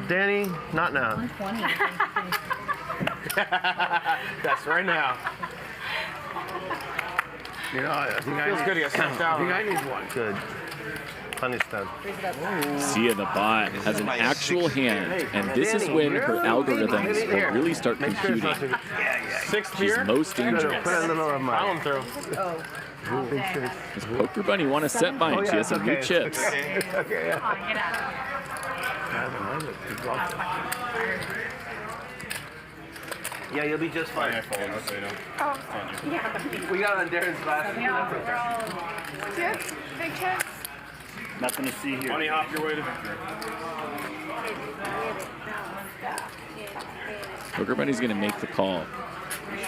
Danny, not now. 120. That's right now. You know, I think feels good to get stuffed out. I think I need one. Good. Plenty stuff. Sia the bot has an actual hand, and this is when her algorithms will really start computing. She's most dangerous. Put it in the middle of my Oh. Does Poker Bunny want to set mine? She has some new chips. Okay, yeah. Come on, get out. Yeah, you'll be just fine. Oh, yeah. We got on Darren's last. Chips? Big chips? Nothing to see here. Bunny hop your way to victory. Poker Bunny's going to make the call. Are you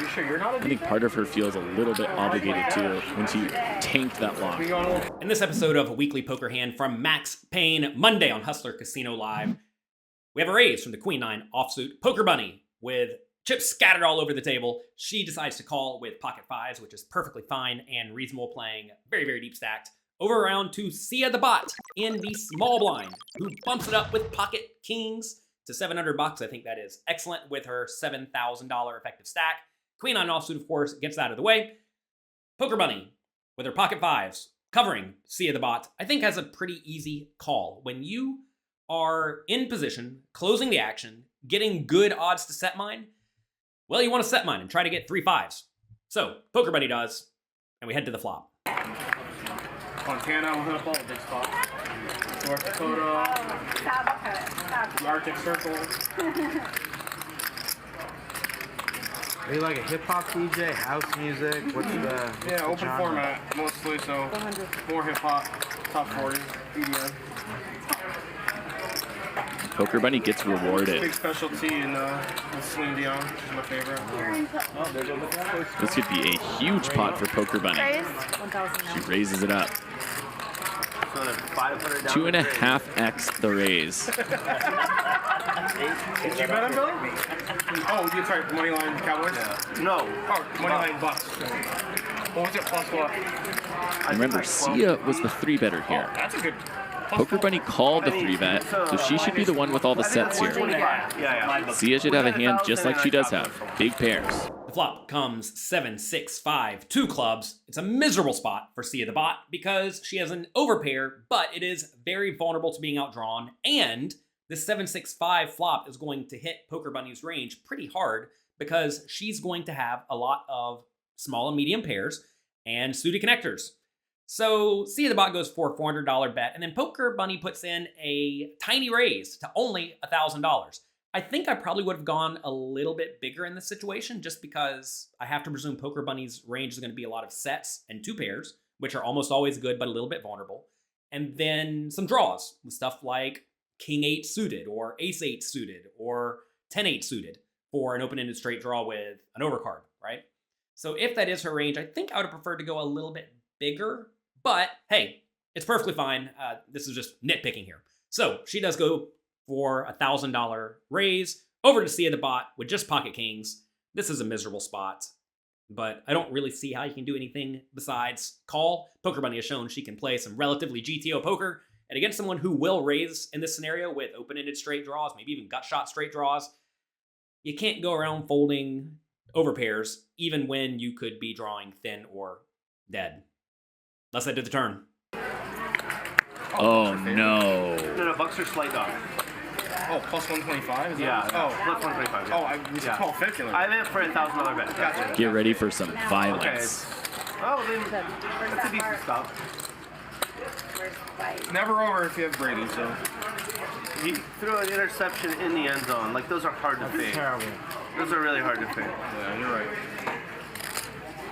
sure you're not a I think part of her feels a little bit obligated too when she tanked that lock. In this episode of Weekly Poker Hand from Max Payne, Monday on Hustler Casino Live, we have a raise from the Queen 9 offsuit Poker Bunny with chips scattered all over the table. She decides to call with pocket fives, which is perfectly fine and reasonable, playing very, very deep stacked. Over around to Sia the bot in the small blind, who bumps it up with pocket kings to $700. I think that is excellent with her $7,000 effective stack. Queen 9 offsuit, of course, gets that out of the way. Poker Bunny, with her pocket fives, covering Sia the bot, I think has a pretty easy call. When you are in position, closing the action, getting good odds to set mine, well, you want to set mine and try to get 3 5s. So, Poker Bunny does, and we head to the flop. Montana will hit up all the big spots. North Dakota, the Arctic Circle. Are you like a hip hop DJ, house music? What's the Open genre? format mostly, so more hip hop, top 40, EDM. Poker Bunny gets rewarded. Big specialty in Celine Dion, which is my favorite. This could be a huge pot for Poker Bunny. She raises it up. 2.5x the raise. Did you bet him, Billy? Oh, you tried money line Cowboys? Yeah. No. Oh, money line Bucks. What was it, plus what? Remember, Sia was the 3-better here. That's a good. Poker Bunny called the 3-bet, so she should be the one with all the sets here. Sia should have a hand just like she does have, big pairs. The flop comes 7, 6, 5, 2 clubs. It's a miserable spot for Sia the bot because she has an overpair, but it is very vulnerable to being outdrawn, and this 7, 6, 5 flop is going to hit Poker Bunny's range pretty hard because she's going to have a lot of small and medium pairs and suited connectors. So Sia the bot goes for a $400 bet, and then Poker Bunny puts in a tiny raise to only $1,000. I think I probably would have gone a little bit bigger in this situation just because I have to presume Poker Bunny's range is going to be a lot of sets and 2 pairs, which are almost always good but a little bit vulnerable. And then some draws with stuff like King 8 suited or Ace 8 suited or 10 8 suited for an open-ended straight draw with an overcard, right? So if that is her range, I think I would have preferred to go a little bit bigger. But hey, it's perfectly fine. This is just nitpicking here. So she does go for a $1,000 raise over to Sia the bot with just pocket kings. This is a miserable spot, but I don't really see how you can do anything besides call. Poker Bunny has shown she can play some relatively GTO poker, and against someone who will raise in this scenario with open-ended straight draws, maybe even gut shot straight draws, you can't go around folding overpairs even when you could be drawing thin or dead. Let's head to the turn. Oh no. No, Bucks are slight dog. Oh, plus 125? Is Yeah. that? Oh, Plus 125. Yeah. oh, we said 1250. I meant for a $1,000 bet. Gotcha. Get ready for some Okay. violence. Then that's a decent stop. Never over if you have Brady, so. You throw an interception in the end zone. Like, those are hard to fade. Terrible. Those are really hard to fade. Yeah, you're right.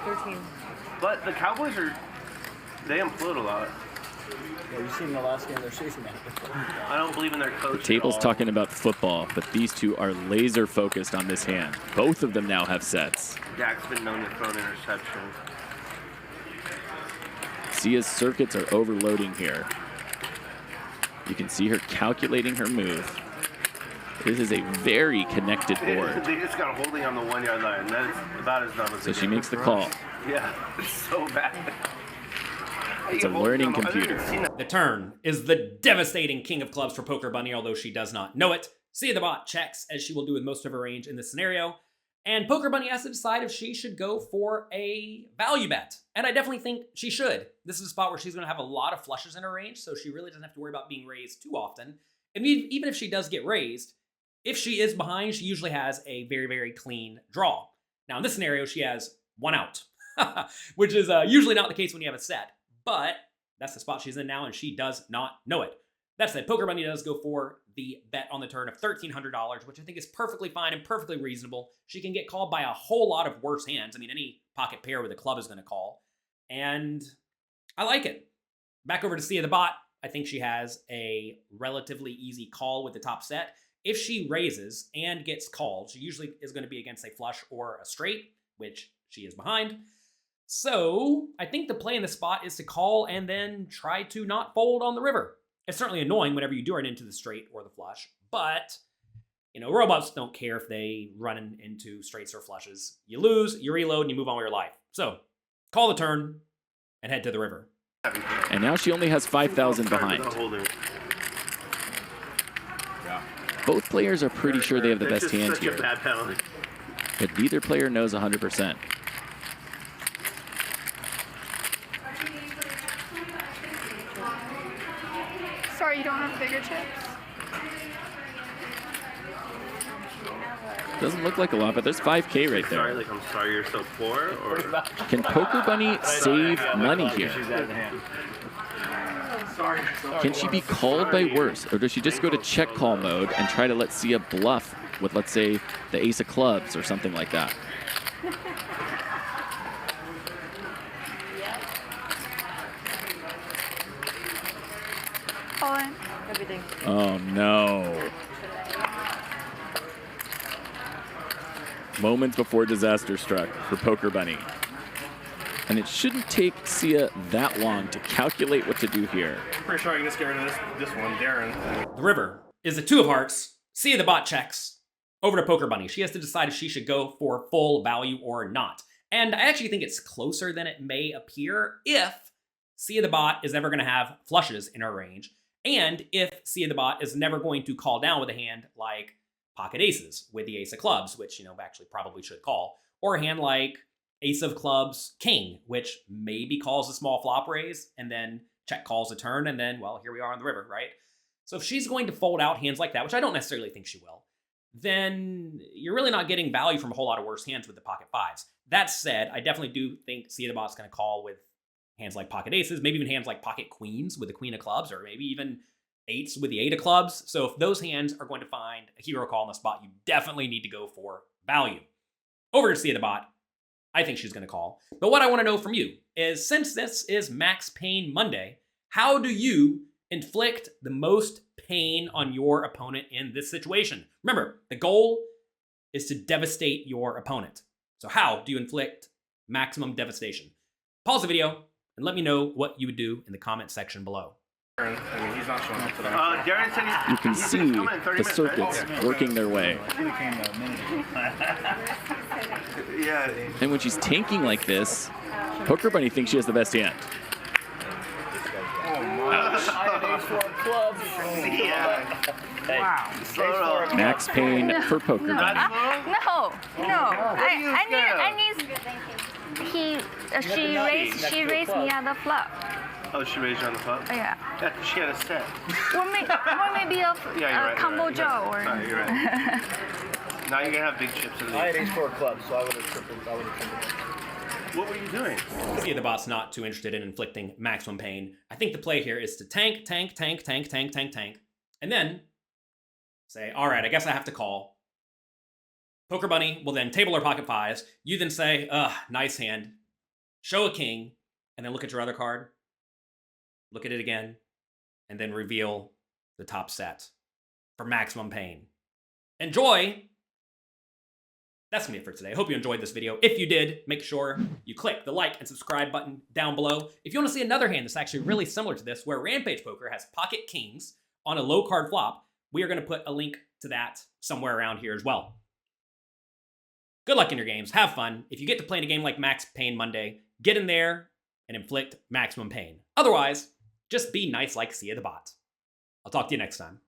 13. But the Cowboys they implode a lot. Yeah, you've seen the last game they're chasing at. I don't believe in their coach. The table's talking about football, but these two are laser focused on this hand. Both of them now have sets. Dak's been known to throw an interception. Sia's circuits are overloading here. You can see her calculating her move. This is a very connected board. They just got holding on the 1 yard line. That's about as dumb as So she makes the call. Yeah, it's so bad. It's a learning computer. The turn is the devastating king of clubs for Poker Bunny, although she does not know it. Sia the bot checks, as she will do with most of her range in this scenario. And Poker Bunny has to decide if she should go for a value bet. And I definitely think she should. This is a spot where she's going to have a lot of flushes in her range, so she really doesn't have to worry about being raised too often. And even if she does get raised, if she is behind, she usually has a very, very clean draw. Now, in this scenario, she has one out, which is usually not the case when you have a set. But that's the spot she's in now, and she does not know it. That said, Poker Bunny does go for the bet on the turn of $1,300, which I think is perfectly fine and perfectly reasonable. She can get called by a whole lot of worse hands. I mean, any pocket pair with a club is going to call. And I like it. Back over to Sia the bot. I think she has a relatively easy call with the top set. If she raises and gets called, she usually is going to be against a flush or a straight, which she is behind. So I think the play in the spot is to call and then try to not fold on the river. It's certainly annoying whenever you do run into the straight or the flush, but, you know, robots don't care if they run into straights or flushes. You lose, you reload, and you move on with your life. So, call the turn and head to the river. And now she only has 5,000 behind. Both players are pretty sure they have the best hand here, but neither player knows 100%. Sorry, you don't have bigger chips? Doesn't look like a lot, but there's 5K right there. Sorry, like I'm sorry you're so poor, or Can Poker Bunny save money here? Can she be called by worse, or does she just go to check call mode and try to let Sia bluff with, let's say, the ace of clubs or something like that? All in. Everything. Oh no. Moments before disaster struck for Poker Bunny. And it shouldn't take Sia that long to calculate what to do here. Pretty sure I can just get rid of this one, Darren. The river is the two of hearts. Sia the bot checks. Over to Poker Bunny. She has to decide if she should go for full value or not. And I actually think it's closer than it may appear if Sia the bot is never going to have flushes in her range. And if Sia the bot is never going to call down with a hand like pocket aces with the ace of clubs, which, you know, actually probably should call, or a hand like ace of clubs king, which maybe calls a small flop raise and then check calls a turn, and then, well, here we are on the river, right? So if she's going to fold out hands like that, which I don't necessarily think she will, then you're really not getting value from a whole lot of worse hands with the pocket fives. That said, I definitely do think Sia the bot's going to call with hands like pocket aces, maybe even hands like pocket queens with the queen of clubs, or maybe even eights with the eight of clubs. So if those hands are going to find a hero call in the spot, you definitely need to go for value. Over to Sia the bot. I think she's going to call. But what I want to know from you is, since this is Max Pain Monday, how do you inflict the most pain on your opponent in this situation? Remember, the goal is to devastate your opponent. So how do you inflict maximum devastation? Pause the video and let me know what you would do in the comment section below. I mean, he's not showing up today. Darren said You can see the circuits working their way. yeah. And when she's tanking like this, Poker Bunny thinks she has the best hand. Wow. Max Pain for Poker Bunny. No. I need. She raised me on the flop. Oh, she raised you on the flop? Yeah. Yeah, 'cause she had a set. Or maybe a right, combo you're right. draw or. You're right. Now you're gonna have big chips in the I had ace four clubs, so I would have tripled. What were you doing? Sia the bot's not too interested in inflicting maximum pain. I think the play here is to tank, and then say, all right, I guess I have to call. Poker Bunny will then table her pocket fives. You then say, nice hand. Show a king, and then look at your other card. Look at it again, and then reveal the top set for maximum pain. Enjoy! That's going to be it for today. I hope you enjoyed this video. If you did, make sure you click the like and subscribe button down below. If you want to see another hand that's actually really similar to this, where Rampage Poker has pocket kings on a low card flop, we are going to put a link to that somewhere around here as well. Good luck in your games. Have fun. If you get to play in a game like Max Pain Monday, get in there and inflict maximum pain. Otherwise, just be nice like Sia the Bot. I'll talk to you next time.